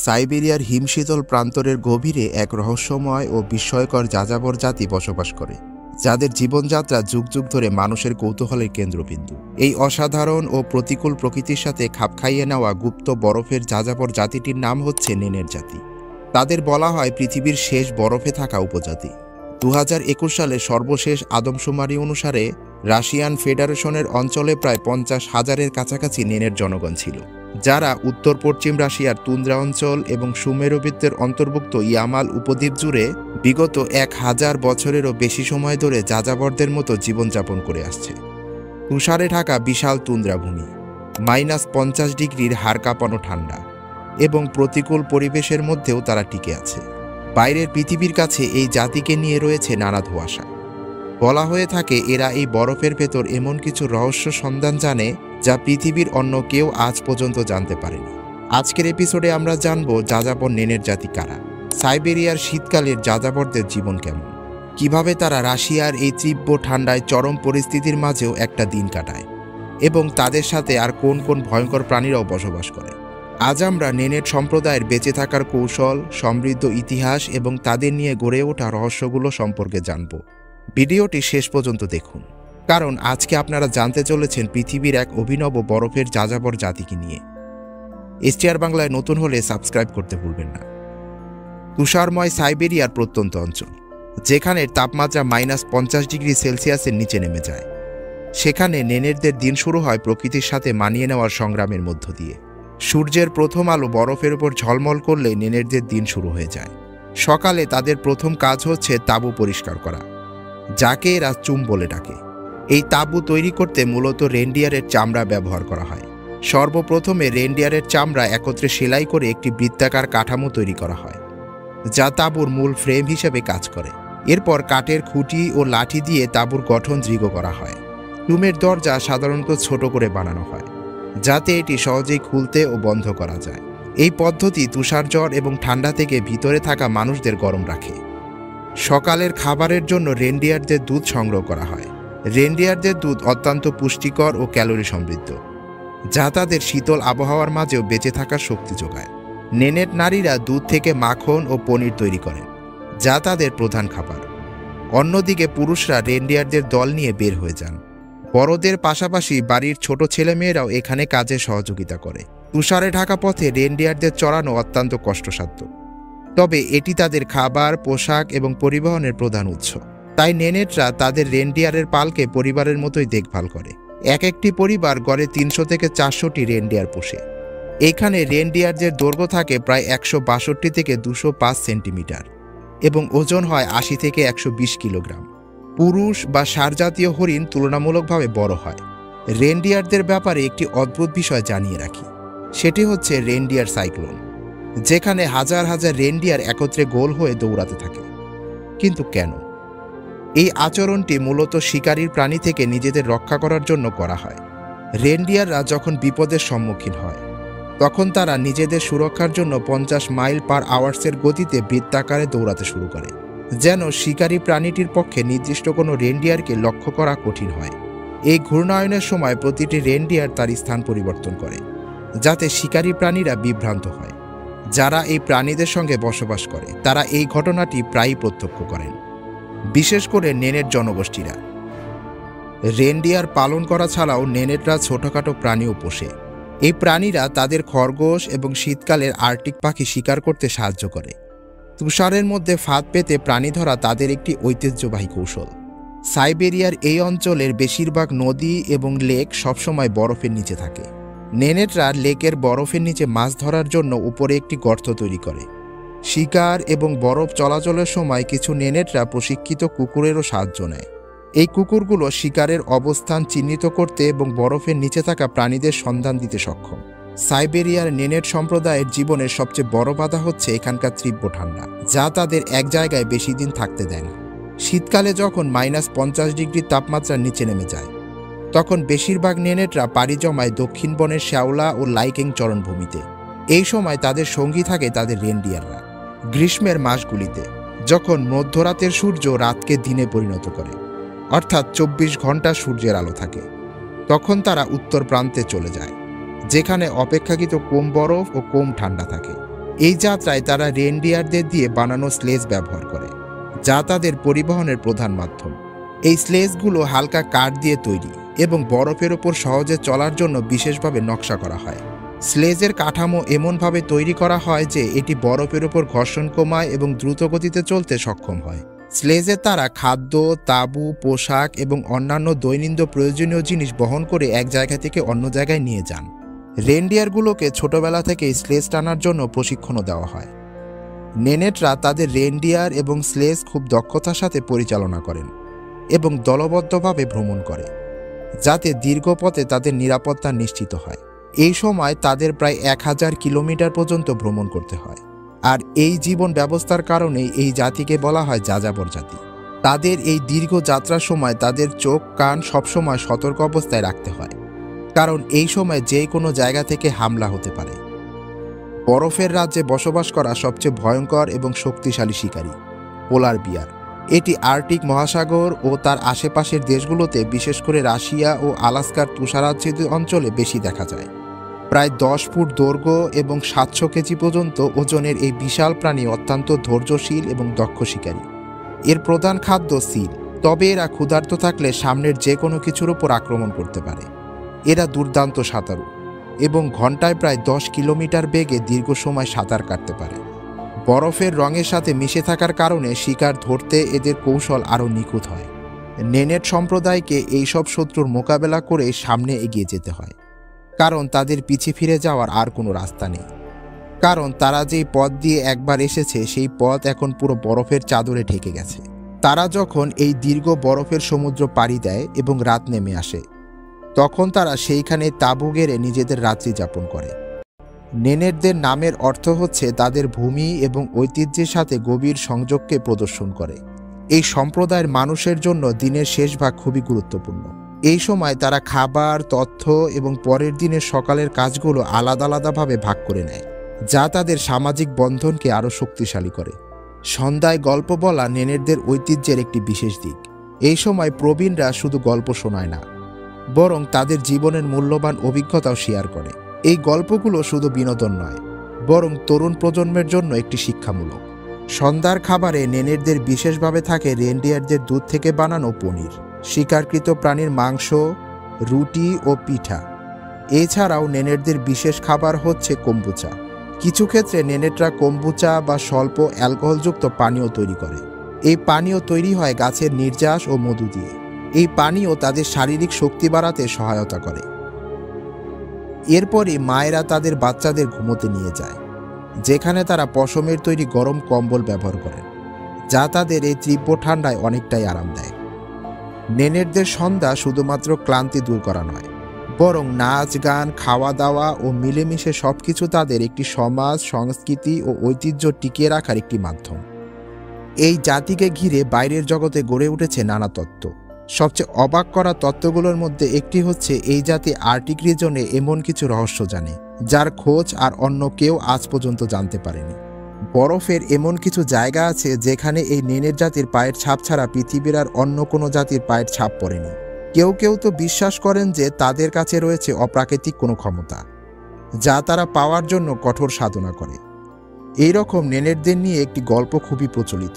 সাইবেরিয়ার হিমশীতল প্রান্তরের গভীরে এক রহস্যময় ও বিস্ময়কর যাযাবর জাতি বসবাস করে, যাদের জীবনযাত্রা যুগ যুগ ধরে মানুষের কৌতূহলের কেন্দ্রবিন্দু। এই অসাধারণ ও প্রতিকূল প্রকৃতির সাথে খাপ খাইয়ে নেওয়া গুপ্ত বরফের যাযাবর জাতিটির নাম হচ্ছে নেনের জাতি। তাদের বলা হয় পৃথিবীর শেষ বরফে থাকা উপজাতি। 2021 সালে সর্বশেষ আদমশুমারি অনুসারে রাশিয়ান ফেডারেশনের অঞ্চলে প্রায় 50,000-এর কাছাকাছি নেনের জনগণ ছিল, যারা উত্তর পশ্চিম রাশিয়ার তুন্দ্রা অঞ্চল এবং সুমেরুবৃত্তের অন্তর্ভুক্ত ইয়ামাল উপদ্বীপ জুড়ে বিগত 1000 বছরেরও বেশি সময় ধরে যাযাবরদের মতো জীবনযাপন করে আসছে। তুষারে ঢাকা বিশাল তুন্দ্রাভূমি, -50 ডিগ্রির হাড় কাঁপানো ঠান্ডা এবং প্রতিকূল পরিবেশের মধ্যেও তারা টিকে আছে। বাইরের পৃথিবীর কাছে এই জাতিকে নিয়ে রয়েছে নানা ধোঁয়াশা। বলা হয়ে থাকে এরা এই বরফের ভেতর এমন কিছু রহস্য সন্ধান জানে যা পৃথিবীর অন্য কেউ আজ পর্যন্ত জানতে পারেনি। আজকের এপিসোডে আমরা জানব যাযাবর নেনের জাতি কারা, সাইবেরিয়ার শীতকালের যাযাবরদের জীবন কেমন, কিভাবে তারা রাশিয়ার এই তীব্র ঠান্ডায় চরম পরিস্থিতির মাঝেও একটা দিন কাটায়, এবং তাদের সাথে আর কোন কোন ভয়ঙ্কর প্রাণীরাও বসবাস করে। আজ আমরা নেনেট সম্প্রদায়ের বেঁচে থাকার কৌশল, সমৃদ্ধ ইতিহাস এবং তাদের নিয়ে গড়ে ওঠা রহস্যগুলো সম্পর্কে জানব। ভিডিওটি শেষ পর্যন্ত দেখুন, কারণ আজকে আপনারা জানতে চলেছেন পৃথিবীর এক অভিনব বরফের যাযাবর জাতিকে নিয়ে। এসটিআর বাংলায় নতুন হলে সাবস্ক্রাইব করতে ভুলবেন না। তুষারময় সাইবেরিয়ার প্রত্যন্ত অঞ্চল, যেখানে তাপমাত্রা -50 ডিগ্রি সেলসিয়াসের নিচে নেমে যায়, সেখানে নেনেরদের দিন শুরু হয় প্রকৃতির সাথে মানিয়ে নেওয়ার সংগ্রামের মধ্য দিয়ে। সূর্যের প্রথম আলো বরফের উপর ঝলমল করলে নেনেরদের দিন শুরু হয়ে যায়। সকালে তাদের প্রথম কাজ হচ্ছে তাঁবু পরিষ্কার করা, যাকে এরা চুম বলে ডাকে। এই তাঁবু তৈরি করতে মূলত রেনডিয়ারের চামড়া ব্যবহার করা হয়। সর্বপ্রথমে রেনডিয়ারের চামড়া একত্রে সেলাই করে একটি বৃত্তাকার কাঠামো তৈরি করা হয়, যা তাঁবুর মূল ফ্রেম হিসেবে কাজ করে। এরপর কাঠের খুঁটি ও লাঠি দিয়ে তাঁবুর গঠন দৃঢ় করা হয়। রুমের দরজা সাধারণত ছোট করে বানানো হয়, যাতে এটি সহজেই খুলতে ও বন্ধ করা যায়। এই পদ্ধতি তুষারঝড় এবং ঠান্ডা থেকে ভিতরে থাকা মানুষদের গরম রাখে। সকালের খাবারের জন্য রেনডিয়ারদের দুধ সংগ্রহ করা হয়। রেনডিয়ারদের দুধ অত্যন্ত পুষ্টিকর ও ক্যালোরি সমৃদ্ধ, যা তাদের শীতল আবহাওয়ার মাঝেও বেঁচে থাকার শক্তি যোগায়। নেনেট নারীরা দুধ থেকে মাখন ও পনির তৈরি করেন, যা তাদের প্রধান খাবার। অন্যদিকে পুরুষরা রেনডিয়ারদের দল নিয়ে বের হয়ে যান। বড়দের পাশাপাশি বাড়ির ছোট ছেলেমেয়েরাও এখানে কাজে সহযোগিতা করে। তুষারে ঢাকা পথে রেনডিয়ারদের চড়ানো অত্যন্ত কষ্টসাধ্য, তবে এটি তাদের খাবার, পোশাক এবং পরিবহনের প্রধান উৎস। তাই নেনেটরা তাদের রেনডিয়ারের পালকে পরিবারের মতোই দেখভাল করে। এক একটি পরিবার গড়ে 300 থেকে 400টি রেনডিয়ার পোষে। এখানে রেনডিয়ারদের দৈর্ঘ্য থাকে প্রায় 162 থেকে 205 সেন্টিমিটার এবং ওজন হয় 80 থেকে 120 কিলোগ্রাম। পুরুষ বা ষাঁড়জাতীয় হরিণ তুলনামূলকভাবে বড় হয়। রেনডিয়ারদের ব্যাপারে একটি অদ্ভুত বিষয় জানিয়ে রাখি, সেটি হচ্ছে রেনডিয়ার সাইক্লোন, যেখানে হাজার হাজার রেনডিয়ার একত্রে গোল হয়ে দৌড়াতে থাকে। কিন্তু কেন? এই আচরণটি মূলত শিকারীর প্রাণী থেকে নিজেদের রক্ষা করার জন্য করা হয়। রেনডিয়াররা যখন বিপদের সম্মুখীন হয়, তখন তারা নিজেদের সুরক্ষার জন্য 50 মাইল পার আওয়ার্সের গতিতে বৃত্তাকারে দৌড়াতে শুরু করে, যেন শিকারী প্রাণীটির পক্ষে নির্দিষ্ট কোনো রেনডিয়ারকে লক্ষ্য করা কঠিন হয়। এই ঘূর্ণায়নের সময় প্রতিটি রেনডিয়ার তার স্থান পরিবর্তন করে, যাতে শিকারী প্রাণীরা বিভ্রান্ত হয়। যারা এই প্রাণীদের সঙ্গে বসবাস করে তারা এই ঘটনাটি প্রায়ই প্রত্যক্ষ করেন, বিশেষ করে নেনেট জনগোষ্ঠীরা। রেনডিয়ার পালন করা ছাড়াও নেনেটরা ছোটখাটো প্রাণীও পোষে। এই প্রাণীরা তাদের খরগোশ এবং শীতকালের আর্কটিক পাখি শিকার করতে সাহায্য করে। তুষারের মধ্যে ফাঁদ পেতে প্রাণী ধরা তাদের একটি ঐতিহ্যবাহী কৌশল। সাইবেরিয়ার এই অঞ্চলের বেশিরভাগ নদী এবং লেক সবসময় বরফের নিচে থাকে। নেনেটরা লেকের বরফের নিচে মাছ ধরার জন্য উপরে একটি গর্ত তৈরি করে। শিকার এবং বরফ চলাচলের সময় কিছু নেনেটরা প্রশিক্ষিত কুকুরেরও সাহায্য নেয়। এই কুকুরগুলো শিকারের অবস্থান চিহ্নিত করতে এবং বরফের নিচে থাকা প্রাণীদের সন্ধান দিতে সক্ষম। সাইবেরিয়ার নেনেট সম্প্রদায়ের জীবনের সবচেয়ে বড় বাধা হচ্ছে এখানকার তীব্র ঠান্ডা, যা তাদের এক জায়গায় বেশি দিন থাকতে দেয় না। শীতকালে যখন -50 ডিগ্রি তাপমাত্রার নিচে নেমে যায়, তখন বেশিরভাগ নেনেটরা পাড়ি জমায় দক্ষিণ বনের শ্যাওলা ও লাইকেং চরণভূমিতে। এই সময় তাদের সঙ্গী থাকে তাদের রেনডিয়াররা। গ্রীষ্মের মাসগুলিতে, যখন মধ্যরাতের সূর্য রাতকে দিনে পরিণত করে, অর্থাৎ 24 ঘন্টা সূর্যের আলো থাকে, তখন তারা উত্তর প্রান্তে চলে যায়, যেখানে অপেক্ষাকৃত কম বরফ ও কম ঠান্ডা থাকে। এই যাত্রায় তারা রেনডিয়ারদের দিয়ে বানানো স্লেজ ব্যবহার করে, যা তাদের পরিবহনের প্রধান মাধ্যম। এই স্লেজগুলো হালকা কাঠ দিয়ে তৈরি এবং বরফের ওপর সহজে চলার জন্য বিশেষভাবে নকশা করা হয়। স্লেজের কাঠামো এমনভাবে তৈরি করা হয় যে এটি বরফের ওপর ঘর্ষণ কমায় এবং দ্রুত গতিতে চলতে সক্ষম হয়। স্লেজে তারা খাদ্য, তাঁবু, পোশাক এবং অন্যান্য দৈনন্দিন প্রয়োজনীয় জিনিস বহন করে এক জায়গা থেকে অন্য জায়গায় নিয়ে যান। রেনডিয়ারগুলোকে ছোটবেলা থেকে স্লেজ টানার জন্য প্রশিক্ষণও দেওয়া হয়। নেনেটরা তাদের রেনডিয়ার এবং স্লেজ খুব দক্ষতার সাথে পরিচালনা করেন এবং দলবদ্ধভাবে ভ্রমণ করে, যাতে দীর্ঘ পথে তাদের নিরাপত্তা নিশ্চিত হয়। এই সময় তাদের প্রায় 1000 কিলোমিটার পর্যন্ত ভ্রমণ করতে হয়। আর এই জীবন ব্যবস্থার কারণেই এই জাতিকে বলা হয় যাযাবর জাতি। তাদের এই দীর্ঘ যাত্রার সময় তাদের চোখ কান সবসময় সতর্ক অবস্থায় রাখতে হয়, কারণ এই সময় যে কোনো জায়গা থেকে হামলা হতে পারে। বরফের রাজ্যে বসবাস করা সবচেয়ে ভয়ঙ্কর এবং শক্তিশালী শিকারী পোলার বিয়ার। এটি আর্কটিক মহাসাগর ও তার আশেপাশের দেশগুলোতে, বিশেষ করে রাশিয়া ও আলাস্কার তুষারাচ্ছাদিত অঞ্চলে বেশি দেখা যায়। প্রায় 10 ফুট দৈর্ঘ্য এবং 700 কেজি পর্যন্ত ওজনের এই বিশাল প্রাণী অত্যন্ত ধৈর্যশীল এবং দক্ষ শিকারী। এর প্রধান খাদ্য সিল, তবে এরা ক্ষুধার্ত থাকলে সামনের যে কোনো কিছুর উপর আক্রমণ করতে পারে। এরা দুর্দান্ত সাঁতারু এবং ঘন্টায় প্রায় 10 কিলোমিটার বেগে দীর্ঘ সময় সাঁতার কাটতে পারে। বরফের রঙের সাথে মিশে থাকার কারণে শিকার ধরতে এদের কৌশল আরও নিখুঁত হয়। নেনেট সম্প্রদায়কে এইসব শত্রুর মোকাবেলা করে সামনে এগিয়ে যেতে হয়, কারণ তাদের পিছে ফিরে যাওয়ার আর কোনো রাস্তা নেই। কারণ তারা যেই পথ দিয়ে একবার এসেছে সেই পথ এখন পুরো বরফের চাদরে ঢেকে গেছে। তারা যখন এই দীর্ঘ বরফের সমুদ্র পাড়ি দেয় এবং রাত নেমে আসে, তখন তারা সেইখানে তাঁবু গেড়ে নিজেদের রাত্রি যাপন করে। নেনেটদের নামের অর্থ হচ্ছে তাদের ভূমি এবং ঐতিহ্যের সাথে গভীর সংযোগকে প্রদর্শন করে। এই সম্প্রদায়ের মানুষের জন্য দিনের শেষ ভাগ খুবই গুরুত্বপূর্ণ। এই সময় তারা খাবার, তথ্য এবং পরের দিনের সকালের কাজগুলো আলাদা আলাদাভাবে ভাগ করে নেয়, যা তাদের সামাজিক বন্ধনকে আরও শক্তিশালী করে। সন্ধ্যায় গল্প বলা নেনেটদের ঐতিহ্যের একটি বিশেষ দিক। এই সময় প্রবীণরা শুধু গল্প শোনায় না, বরং তাদের জীবনের মূল্যবান অভিজ্ঞতাও শেয়ার করে। এই গল্পগুলো শুধু বিনোদন নয়, বরং তরুণ প্রজন্মের জন্য একটি শিক্ষামূলক। সন্ধ্যার খাবারে নেনেটদের বিশেষভাবে থাকে রেনডিয়ারদের দুধ থেকে বানানো পনির, শিকারকৃত প্রাণীর মাংস, রুটি ও পিঠা। এছাড়াও নেনেটদের বিশেষ খাবার হচ্ছে কম্বুচা। কিছু ক্ষেত্রে নেনেটরা কম্বুচা বা স্বল্প অ্যালকোহলযুক্ত পানীয় তৈরি করে। এই পানীয় তৈরি হয় গাছের নির্যাস ও মধু দিয়ে। এই পানীয় তাদের শারীরিক শক্তি বাড়াতে সহায়তা করে। এরপরই মায়েরা তাদের বাচ্চাদের ঘুমোতে নিয়ে যায়, যেখানে তারা পশমের তৈরি গরম কম্বল ব্যবহার করেন, যা তাদের এই তীব্র ঠান্ডায় অনেকটাই আরাম দেয়। নেনেটদের সন্ধ্যা শুধুমাত্র ক্লান্তি দূর করা নয়, বরং নাচ, গান, খাওয়া দাওয়া ও মিলেমিশে সবকিছু তাদের একটি সমাজ, সংস্কৃতি ও ঐতিহ্য টিকিয়ে রাখার একটি মাধ্যম। এই জাতিকে ঘিরে বাইরের জগতে গড়ে উঠেছে নানা তত্ত্ব। সবচেয়ে অবাক করা তত্ত্বগুলোর মধ্যে একটি হচ্ছে এই জাতি আর্কটিক রিজনে এমন কিছু রহস্য জানে, যার খোঁজ আর অন্য কেউ আজ পর্যন্ত জানতে পারেনি। বরফের এমন কিছু জায়গা আছে যেখানে এই নেনেট জাতির পায়ের ছাপ ছাড়া পৃথিবীর আর অন্য কোনো জাতির পায়ের ছাপ পড়েনি। কেউ কেউ তো বিশ্বাস করেন যে তাদের কাছে রয়েছে অপ্রাকৃতিক কোনো ক্ষমতা, যা তারা পাওয়ার জন্য কঠোর সাধনা করে। এই রকম নেনেটদের নিয়ে একটি গল্প খুবই প্রচলিত,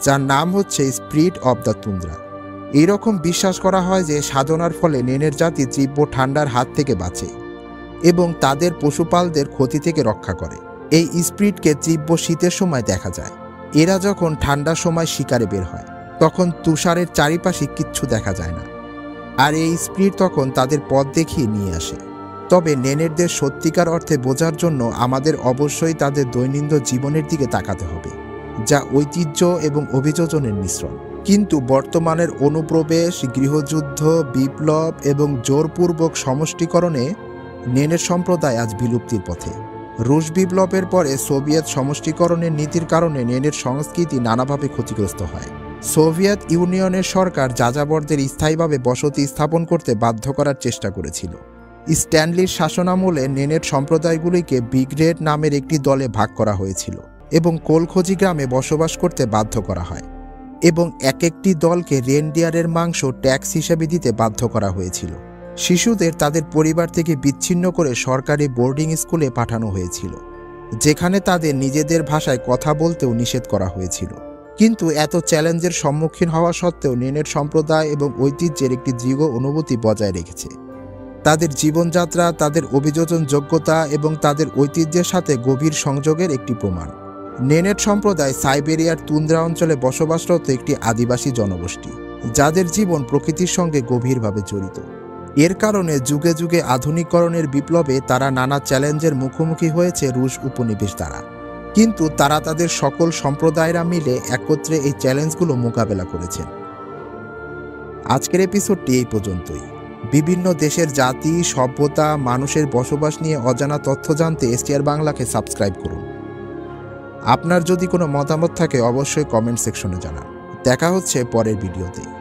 যার নাম হচ্ছে স্পিরিট অব দ্য তুন্দ্রা। এইরকম বিশ্বাস করা হয় যে সাধনার ফলে নেনেট জাতি তীব্র ঠান্ডার হাত থেকে বাঁচে এবং তাদের পশুপালদের ক্ষতি থেকে রক্ষা করে। এই স্পিরিটকে তীব্র শীতের সময় দেখা যায়। এরা যখন ঠান্ডার সময় শিকারে বের হয়, তখন তুষারের চারিপাশে কিচ্ছু দেখা যায় না, আর এই স্পিরিট তখন তাদের পথ দেখিয়ে নিয়ে আসে। তবে নেনেটদের সত্যিকার অর্থে বোঝার জন্য আমাদের অবশ্যই তাদের দৈনন্দিন জীবনের দিকে তাকাতে হবে, যা ঐতিহ্য এবং অভিযোজনের মিশ্রণ। কিন্তু বর্তমানের অনুপ্রবেশ, গৃহযুদ্ধ, বিপ্লব এবং জোরপূর্বক সমষ্টিকরণে নেনেট সম্প্রদায় আজ বিলুপ্তির পথে। রুশ বিপ্লবের পরে সোভিয়েত সমষ্টিকরণের নীতির কারণে নেনেট সংস্কৃতি নানাভাবে ক্ষতিগ্রস্ত হয়। সোভিয়েত ইউনিয়নের সরকার যাযাবরদের স্থায়ীভাবে বসতি স্থাপন করতে বাধ্য করার চেষ্টা করেছিল। স্ট্যানলির শাসনামলে নেনেট সম্প্রদায়গুলিকে ব্রিগেড নামের একটি দলে ভাগ করা হয়েছিল এবং কোলখোজি গ্রামে বসবাস করতে বাধ্য করা হয়, এবং এক একটি দলকে রেনডিয়ারের মাংস ট্যাক্স হিসেবে দিতে বাধ্য করা হয়েছিল। শিশুদের তাদের পরিবার থেকে বিচ্ছিন্ন করে সরকারি বোর্ডিং স্কুলে পাঠানো হয়েছিল। যেখানে তাদের নিজেদের ভাষায় কথা বলতেও নিষেধ করা হয়েছিল। কিন্তু এত চ্যালেঞ্জের সম্মুখীন হওয়া সত্ত্বেও নেনেট সম্প্রদায় এবং ঐতিহ্যের একটি দৃঢ় অনুভূতি বজায় রেখেছে। তাদের জীবনযাত্রা, তাদের অভিযোজন যোগ্যতা এবং তাদের ঐতিহ্যের সাথে গভীর সংযোগের একটি প্রমাণ। নেনেট সম্প্রদায় সাইবেরিয়ার তুন্দ্রা অঞ্চলে বসবাসরত একটি আদিবাসী জনগোষ্ঠী, যাদের জীবন প্রকৃতির সঙ্গে গভীরভাবে জড়িত। এর কারণে যুগে যুগে আধুনিকরণের বিপ্লবে তারা নানা চ্যালেঞ্জের মুখোমুখি হয়েছে রুশ উপনিবেশ দ্বারা। কিন্তু তারা তাদের সকল সম্প্রদায়রা মিলে একত্রে এই চ্যালেঞ্জগুলো মোকাবেলা করেছেন। আজকের এপিসোডটি এই পর্যন্তই। বিভিন্ন দেশের জাতি, সভ্যতা, মানুষের বসবাস নিয়ে অজানা তথ্য জানতে এসটিআর বাংলাকে সাবস্ক্রাইব করুন। আপনার যদি কোনো মতামত থাকে অবশ্যই কমেন্ট সেকশনে জানান। দেখা হচ্ছে পরের ভিডিওতে।